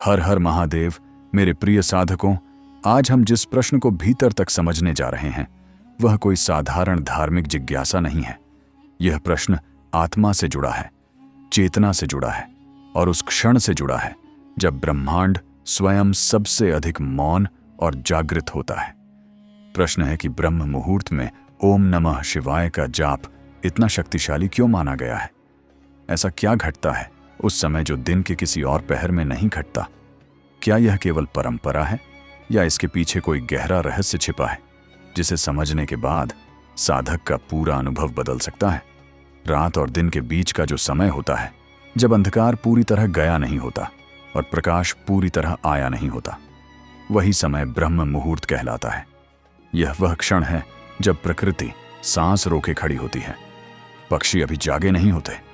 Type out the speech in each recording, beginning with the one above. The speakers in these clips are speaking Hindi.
हर हर महादेव। मेरे प्रिय साधकों, आज हम जिस प्रश्न को भीतर तक समझने जा रहे हैं वह कोई साधारण धार्मिक जिज्ञासा नहीं है। यह प्रश्न आत्मा से जुड़ा है, चेतना से जुड़ा है और उस क्षण से जुड़ा है जब ब्रह्मांड स्वयं सबसे अधिक मौन और जागृत होता है। प्रश्न है कि ब्रह्म मुहूर्त में ओम नमः शिवाय का जाप इतना शक्तिशाली क्यों माना गया है। ऐसा क्या घटता है उस समय जो दिन के किसी और पहर में नहीं घटता? क्या यह केवल परंपरा है या इसके पीछे कोई गहरा रहस्य छिपा है जिसे समझने के बाद साधक का पूरा अनुभव बदल सकता है? रात और दिन के बीच का जो समय होता है, जब अंधकार पूरी तरह गया नहीं होता और प्रकाश पूरी तरह आया नहीं होता, वही समय ब्रह्म मुहूर्त कहलाता है। यह वह क्षण है जब प्रकृति सांस रोके खड़ी होती है, पक्षी अभी जागे नहीं होते,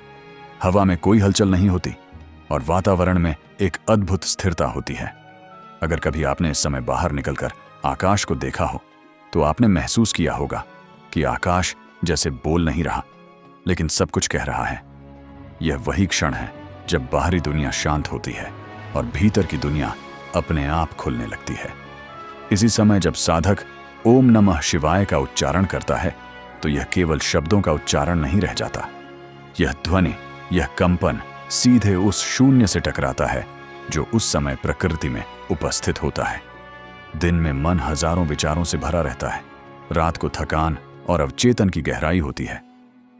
हवा में कोई हलचल नहीं होती और वातावरण में एक अद्भुत स्थिरता होती है। अगर कभी आपने इस समय बाहर निकलकर आकाश को देखा हो तो आपने महसूस किया होगा कि आकाश जैसे बोल नहीं रहा लेकिन सब कुछ कह रहा है। यह वही क्षण है जब बाहरी दुनिया शांत होती है और भीतर की दुनिया अपने आप खुलने लगती है। इसी समय जब साधक ओम नमः शिवाय का उच्चारण करता है तो यह केवल शब्दों का उच्चारण नहीं रह जाता। यह ध्वनि, यह कंपन सीधे उस शून्य से टकराता है जो उस समय प्रकृति में उपस्थित होता है। दिन में मन हजारों विचारों से भरा रहता है, रात को थकान और अवचेतन की गहराई होती है,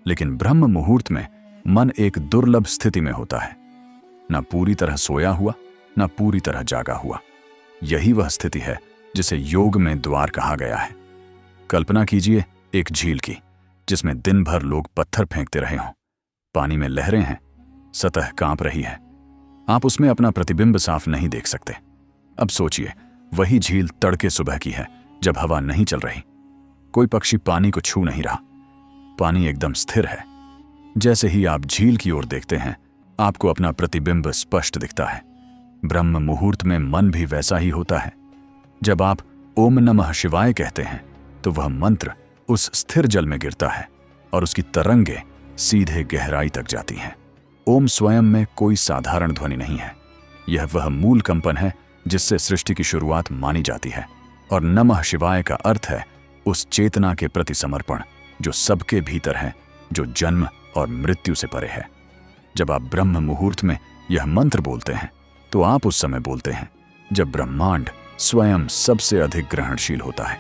लेकिन ब्रह्म मुहूर्त में मन एक दुर्लभ स्थिति में होता है, न पूरी तरह सोया हुआ न पूरी तरह जागा हुआ। यही वह स्थिति है जिसे योग में द्वार कहा गया है। कल्पना कीजिए एक झील की जिसमें दिन भर लोग पत्थर फेंकते रहे हों। पानी में लहरें हैं, सतह कांप रही है, आप उसमें अपना प्रतिबिंब साफ नहीं देख सकते। अब सोचिए, वही झील तड़के सुबह की है जब हवा नहीं चल रही, कोई पक्षी पानी को छू नहीं रहा, पानी एकदम स्थिर है। जैसे ही आप झील की ओर देखते हैं आपको अपना प्रतिबिंब स्पष्ट दिखता है। ब्रह्म मुहूर्त में मन भी वैसा ही होता है। जब आप ओम नमः शिवाय कहते हैं तो वह मंत्र उस स्थिर जल में गिरता है और उसकी तरंगे सीधे गहराई तक जाती हैं। ओम स्वयं में कोई साधारण ध्वनि नहीं है, यह वह मूल कंपन है जिससे सृष्टि की शुरुआत मानी जाती है। और नमः शिवाय का अर्थ है उस चेतना के प्रति समर्पण जो सबके भीतर है, जो जन्म और मृत्यु से परे है। जब आप ब्रह्म मुहूर्त में यह मंत्र बोलते हैं तो आप उस समय बोलते हैं जब ब्रह्मांड स्वयं सबसे अधिक ग्रहणशील होता है।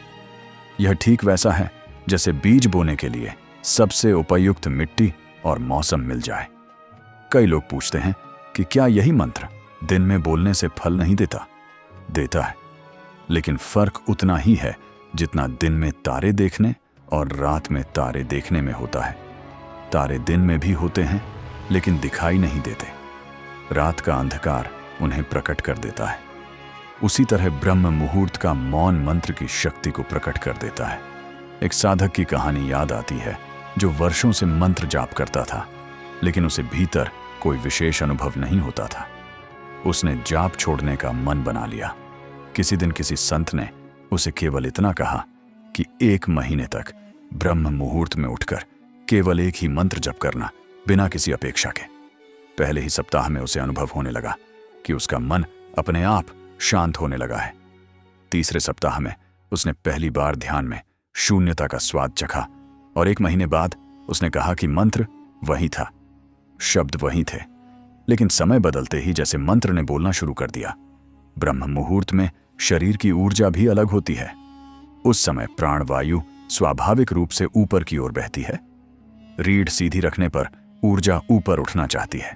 यह ठीक वैसा है जैसे बीज बोने के लिए सबसे उपयुक्त मिट्टी और मौसम मिल जाए। कई लोग पूछते हैं कि क्या यही मंत्र दिन में बोलने से फल नहीं देता? देता है, लेकिन फर्क उतना ही है जितना दिन में तारे देखने और रात में तारे देखने में होता है। तारे दिन में भी होते हैं लेकिन दिखाई नहीं देते, रात का अंधकार उन्हें प्रकट कर देता है। उसी तरह ब्रह्म मुहूर्त का मौन मंत्र की शक्ति को प्रकट कर देता है। एक साधक की कहानी याद आती है जो वर्षों से मंत्र जाप करता था लेकिन उसे भीतर कोई विशेष अनुभव नहीं होता था। उसने जाप छोड़ने का मन बना लिया। किसी दिन किसी संत ने उसे केवल इतना कहा कि 1 महीने तक ब्रह्म मुहूर्त में उठकर केवल एक ही मंत्र जप करना बिना किसी अपेक्षा के। पहले ही सप्ताह में उसे अनुभव होने लगा कि उसका मन अपने आप शांत होने लगा है। तीसरे सप्ताह में उसने पहली बार ध्यान में शून्यता का स्वाद चखा और 1 महीने बाद उसने कहा कि मंत्र वही था, शब्द वही थे, लेकिन समय बदलते ही जैसे मंत्र ने बोलना शुरू कर दिया। ब्रह्म मुहूर्त में शरीर की ऊर्जा भी अलग होती है। उस समय प्राणवायु स्वाभाविक रूप से ऊपर की ओर बहती है। रीढ़ सीधी रखने पर ऊर्जा ऊपर उठना चाहती है।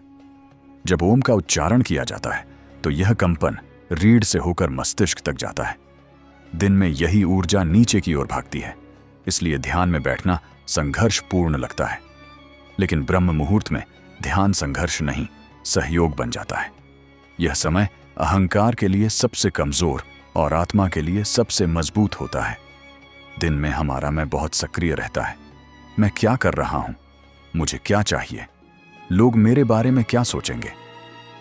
जब ओम का उच्चारण किया जाता है तो यह कंपन रीढ़ से होकर मस्तिष्क तक जाता है। दिन में यही ऊर्जा नीचे की ओर भागती है, इसलिए ध्यान में बैठना संघर्षपूर्ण लगता है। लेकिन ब्रह्म मुहूर्त में ध्यान संघर्ष नहीं, सहयोग बन जाता है। यह समय अहंकार के लिए सबसे कमजोर और आत्मा के लिए सबसे मजबूत होता है। दिन में हमारा मैं बहुत सक्रिय रहता है। मैं क्या कर रहा हूं, मुझे क्या चाहिए, लोग मेरे बारे में क्या सोचेंगे।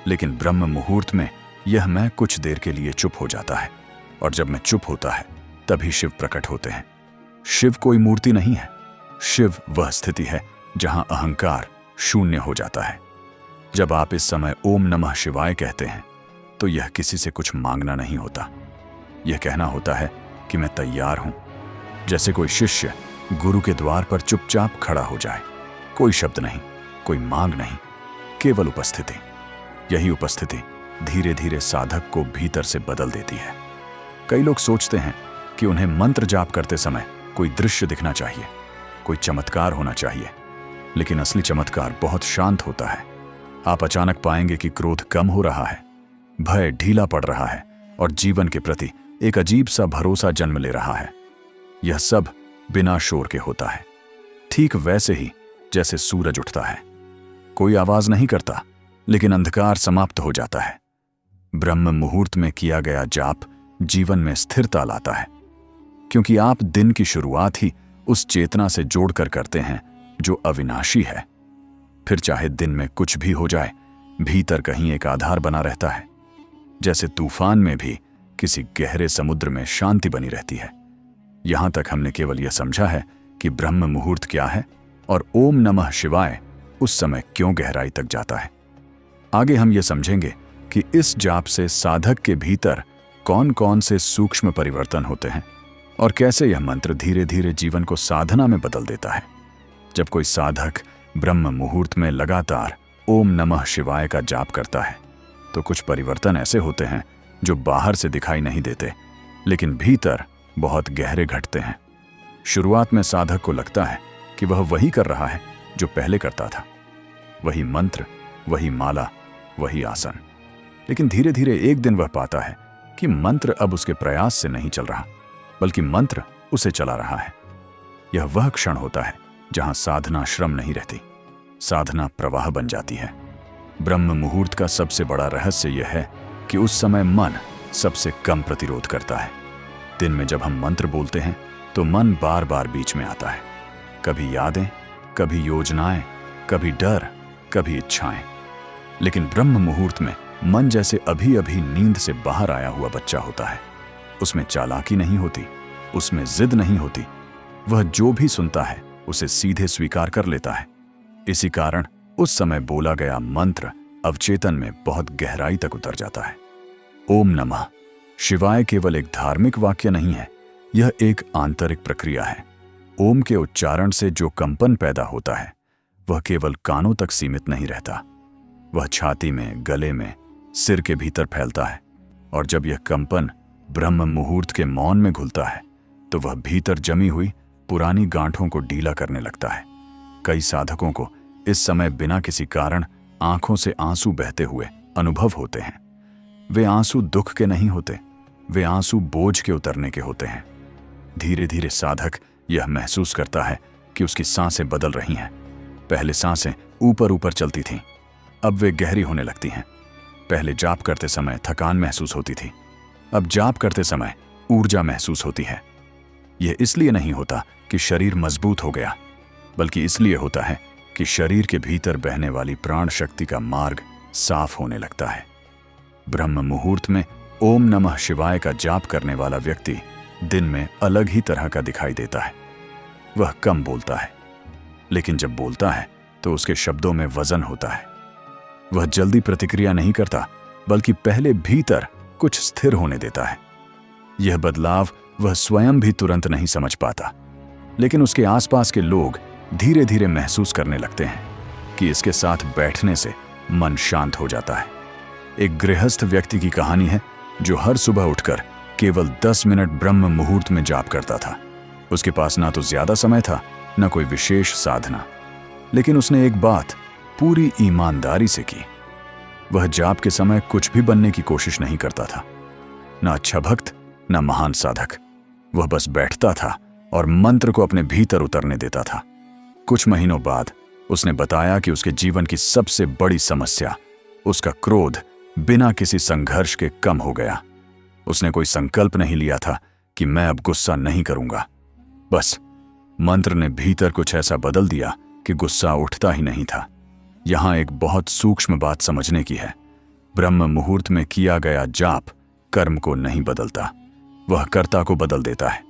लेकिन ब्रह्म मुहूर्त में यह मैं कुछ देर के लिए चुप हो जाता है और जब मैं चुप होता है तभी शिव प्रकट होते हैं। शिव कोई मूर्ति नहीं है, शिव वह स्थिति है जहां अहंकार शून्य हो जाता है। जब आप इस समय ओम नमः शिवाय कहते हैं तो यह किसी से कुछ मांगना नहीं होता। यह कहना होता है कि मैं तैयार हूं। जैसे कोई शिष्य गुरु के द्वार पर चुपचाप खड़ा हो जाए, कोई शब्द नहीं, कोई मांग नहीं, केवल उपस्थिति। यही उपस्थिति धीरे धीरे साधक को भीतर से बदल देती है। कई लोग सोचते हैं कि उन्हें मंत्र जाप करते समय कोई दृश्य दिखना चाहिए, कोई चमत्कार होना चाहिए, लेकिन असली चमत्कार बहुत शांत होता है। आप अचानक पाएंगे कि क्रोध कम हो रहा है, भय ढीला पड़ रहा है और जीवन के प्रति एक अजीब सा भरोसा जन्म ले रहा है। यह सब बिना शोर के होता है, ठीक वैसे ही जैसे सूरज उठता है। कोई आवाज नहीं करता, लेकिन अंधकार समाप्त हो जाता है। ब्रह्म मुहूर्त में किया गया जाप जीवन में स्थिरता लाता है, क्योंकि आप दिन की शुरुआत ही उस चेतना से जोड़कर करते हैं जो अविनाशी है। फिर चाहे दिन में कुछ भी हो जाए, भीतर कहीं एक आधार बना रहता है। जैसे तूफान में भी किसी गहरे समुद्र में शांति बनी रहती है। यहां तक हमने केवल यह समझा है कि ब्रह्म मुहूर्त क्या है और ओम नमः शिवाय उस समय क्यों गहराई तक जाता है। आगे हम यह समझेंगे कि इस जाप से साधक के भीतर कौन कौन से सूक्ष्म परिवर्तन होते हैं और कैसे यह मंत्र धीरे धीरे जीवन को साधना में बदल देता है। जब कोई साधक ब्रह्म मुहूर्त में लगातार ओम नमः शिवाय का जाप करता है, तो कुछ परिवर्तन ऐसे होते हैं जो बाहर से दिखाई नहीं देते, लेकिन भीतर बहुत गहरे घटते हैं। शुरुआत में साधक को लगता है कि वह वही कर रहा है जो पहले करता था, वही मंत्र, वही माला, वही आसन। लेकिन धीरे धीरे एक दिन वह पाता है कि मंत्र अब उसके प्रयास से नहीं चल रहा, बल्कि मंत्र उसे चला रहा है। यह वह क्षण होता है जहां साधना श्रम नहीं रहती, साधना प्रवाह बन जाती है। ब्रह्म मुहूर्त का सबसे बड़ा रहस्य यह है कि उस समय मन सबसे कम प्रतिरोध करता है। दिन में जब हम मंत्र बोलते हैं तो मन बार बार बीच में आता है, कभी यादें, कभी योजनाएं, कभी डर, कभी इच्छाएं। लेकिन ब्रह्म मुहूर्त में मन जैसे अभी अभी नींद से बाहर आया हुआ बच्चा होता है। उसमें चालाकी नहीं होती, उसमें जिद नहीं होती। वह जो भी सुनता है उसे सीधे स्वीकार कर लेता है। इसी कारण उस समय बोला गया मंत्र अवचेतन में बहुत गहराई तक उतर जाता है। ओम नमः शिवाय केवल एक धार्मिक वाक्य नहीं है, यह एक आंतरिक प्रक्रिया है। ओम के उच्चारण से जो कंपन पैदा होता है वह केवल कानों तक सीमित नहीं रहता, वह छाती में, गले में, सिर के भीतर फैलता है। और जब यह कंपन ब्रह्म मुहूर्त के मौन में घुलता है तो वह भीतर जमी हुई पुरानी गांठों को ढीला करने लगता है। कई साधकों को इस समय बिना किसी कारण आंखों से आंसू बहते हुए अनुभव होते हैं। वे आंसू दुख के नहीं होते, वे आंसू बोझ के उतरने के होते हैं। धीरे धीरे साधक यह महसूस करता है कि उसकी सांसें बदल रही हैं। पहले सांसें ऊपर ऊपर चलती थीं, अब वे गहरी होने लगती हैं। पहले जाप करते समय थकान महसूस होती थी, अब जाप करते समय ऊर्जा महसूस होती है। यह इसलिए नहीं होता कि शरीर मजबूत हो गया, बल्कि इसलिए होता है कि शरीर के भीतर बहने वाली प्राण शक्ति का मार्ग साफ होने लगता है। ब्रह्म मुहूर्त में ओम नमः शिवाय का जाप करने वाला व्यक्ति दिन में अलग ही तरह का दिखाई देता है। वह कम बोलता है, लेकिन जब बोलता है तो उसके शब्दों में वजन होता है। वह जल्दी प्रतिक्रिया नहीं करता, बल्कि पहले भीतर कुछ स्थिर होने देता है। यह बदलाव वह स्वयं भी तुरंत नहीं समझ पाता, लेकिन उसके आसपास के लोग धीरे धीरे महसूस करने लगते हैं कि इसके साथ बैठने से मन शांत हो जाता है। एक गृहस्थ व्यक्ति की कहानी है जो हर सुबह उठकर केवल 10 मिनट ब्रह्म मुहूर्त में जाप करता था। उसके पास ना तो ज्यादा समय था, न कोई विशेष साधना, लेकिन उसने एक बात पूरी ईमानदारी से की। वह जाप के समय कुछ भी बनने की कोशिश नहीं करता था, न अच्छा भक्त, न महान साधक। वह बस बैठता था और मंत्र को अपने भीतर उतरने देता था। कुछ महीनों बाद उसने बताया कि उसके जीवन की सबसे बड़ी समस्या, उसका क्रोध, बिना किसी संघर्ष के कम हो गया। उसने कोई संकल्प नहीं लिया था कि मैं अब गुस्सा नहीं करूंगा। बस मंत्र ने भीतर कुछ ऐसा बदल दिया कि गुस्सा उठता ही नहीं था। यहां एक बहुत सूक्ष्म बात समझने की है। ब्रह्म मुहूर्त में किया गया जाप कर्म को नहीं बदलता, वह कर्ता को बदल देता है।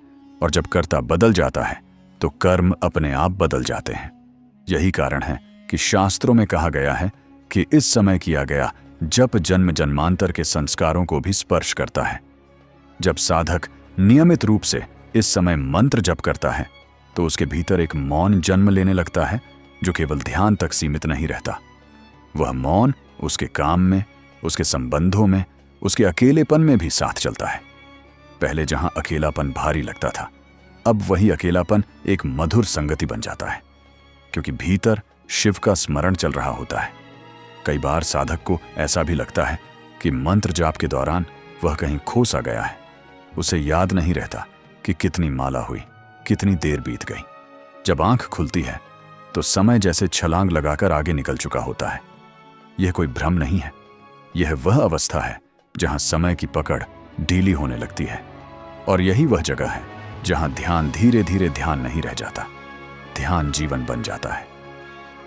और जब कर्ता बदल जाता है तो कर्म अपने आप बदल जाते हैं। यही कारण है कि शास्त्रों में कहा गया है कि इस समय किया गया जप जन्म जन्मांतर के संस्कारों को भी स्पर्श करता है। जब साधक नियमित रूप से इस समय मंत्र जप करता है तो उसके भीतर एक मौन जन्म लेने लगता है जो केवल ध्यान तक सीमित नहीं रहता। वह मौन उसके काम में, उसके संबंधों में, उसके अकेलेपन में भी साथ चलता है। पहले जहां अकेलापन भारी लगता था, अब वही अकेलापन एक मधुर संगति बन जाता है, क्योंकि भीतर शिव का स्मरण चल रहा होता है। कई बार साधक को ऐसा भी लगता है कि मंत्र जाप के दौरान वह कहीं खो सा गया है। उसे याद नहीं रहता कि कितनी माला हुई, कितनी देर बीत गई। जब आंख खुलती है तो समय जैसे छलांग लगाकर आगे निकल चुका होता है। यह कोई भ्रम नहीं है, यह वह अवस्था है जहां समय की पकड़ ढीली होने लगती है। और यही वह जगह है जहां ध्यान धीरे धीरे ध्यान नहीं रह जाता, ध्यान जीवन बन जाता है।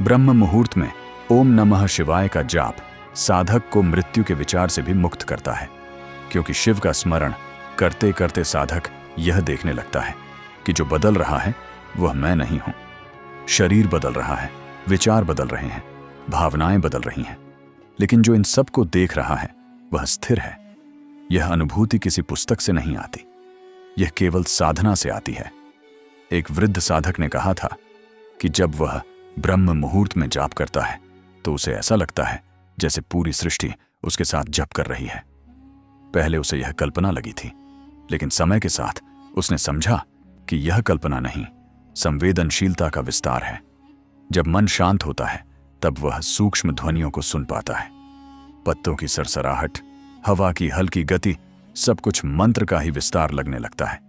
ब्रह्म मुहूर्त में ओम नमः शिवाय का जाप साधक को मृत्यु के विचार से भी मुक्त करता है, क्योंकि शिव का स्मरण करते करते साधक यह देखने लगता है कि जो बदल रहा है वह मैं नहीं हूं। शरीर बदल रहा है, विचार बदल रहे हैं, भावनाएं बदल रही हैं, लेकिन जो इन सब को देख रहा है वह स्थिर है। यह अनुभूति किसी पुस्तक से नहीं आती, यह केवल साधना से आती है। एक वृद्ध साधक ने कहा था कि जब वह ब्रह्म मुहूर्त में जाप करता है तो उसे ऐसा लगता है जैसे पूरी सृष्टि उसके साथ जप कर रही है। पहले उसे यह कल्पना लगी थी, लेकिन समय के साथ उसने समझा कि यह कल्पना नहीं, संवेदनशीलता का विस्तार है। जब मन शांत होता है तब वह सूक्ष्म ध्वनियों को सुन पाता है। पत्तों की सरसराहट, हवा की हल्की गति, सब कुछ मंत्र का ही विस्तार लगने लगता है।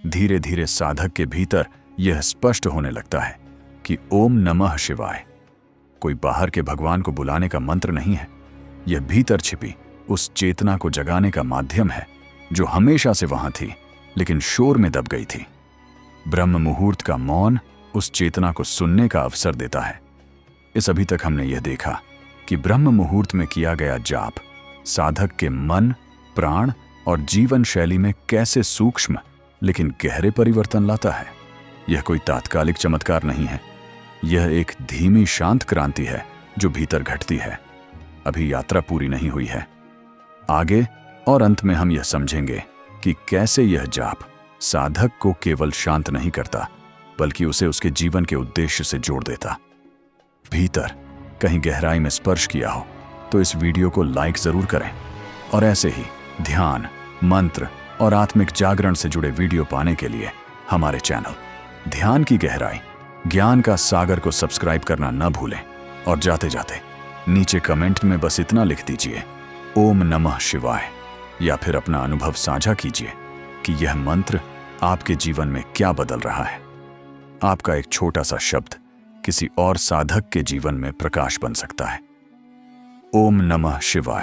धीरे धीरे साधक के भीतर यह स्पष्ट होने लगता है कि ओम नमः शिवाय कोई बाहर के भगवान को बुलाने का मंत्र नहीं है, यह भीतर छिपी उस चेतना को जगाने का माध्यम है जो हमेशा से वहां थी लेकिन शोर में दब गई थी। ब्रह्म मुहूर्त का मौन उस चेतना को सुनने का अवसर देता है। इस अभी तक हमने यह देखा कि ब्रह्म मुहूर्त में किया गया जाप साधक के मन, प्राण और जीवन शैली में कैसे सूक्ष्म लेकिन गहरे परिवर्तन लाता है। यह कोई तात्कालिक चमत्कार नहीं है, यह एक धीमी शांत क्रांति है जो भीतर घटती है। अभी यात्रा पूरी नहीं हुई है। आगे और अंत में हम यह समझेंगे कि कैसे यह जाप साधक को केवल शांत नहीं करता बल्कि उसे उसके जीवन के उद्देश्य से जोड़ देता। भीतर कहीं गहराई में स्पर्श किया हो तो इस वीडियो को लाइक जरूर करें और ऐसे ही ध्यान, मंत्र और आत्मिक जागरण से जुड़े वीडियो पाने के लिए हमारे चैनल ध्यान की गहराई, ज्ञान का सागर को सब्सक्राइब करना न भूलें। और जाते जाते नीचे कमेंट में बस इतना लिख दीजिए, ओम नमः शिवाय, या फिर अपना अनुभव साझा कीजिए कि यह मंत्र आपके जीवन में क्या बदल रहा है। आपका एक छोटा सा शब्द किसी और साधक के जीवन में प्रकाश बन सकता है। ओम नमः शिवाय।